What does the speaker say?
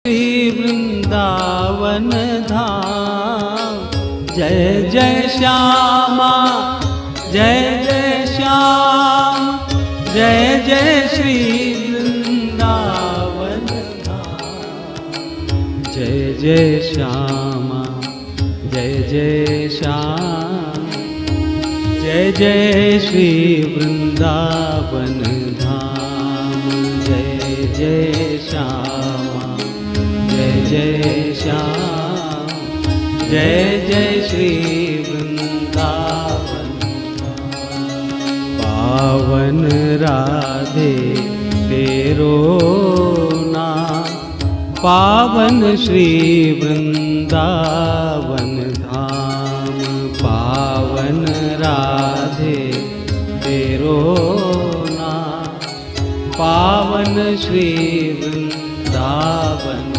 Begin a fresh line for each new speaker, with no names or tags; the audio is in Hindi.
श्री वृंदावन धाम। जय जय श्यामा जय जय श्याम, जय जय श्री वृंदावन धाम। जय जय श्यामा जय जय श्याम, जय जय श्री वृंदावन धाम। जय जय श्यामा जय जय श्याम, जय जय श्री वृंदावन। पावन राधे तेरो नाम, पावन श्री वृंदावन धाम। पावन राधे तेरो नाम, पावन श्री वृंदावन।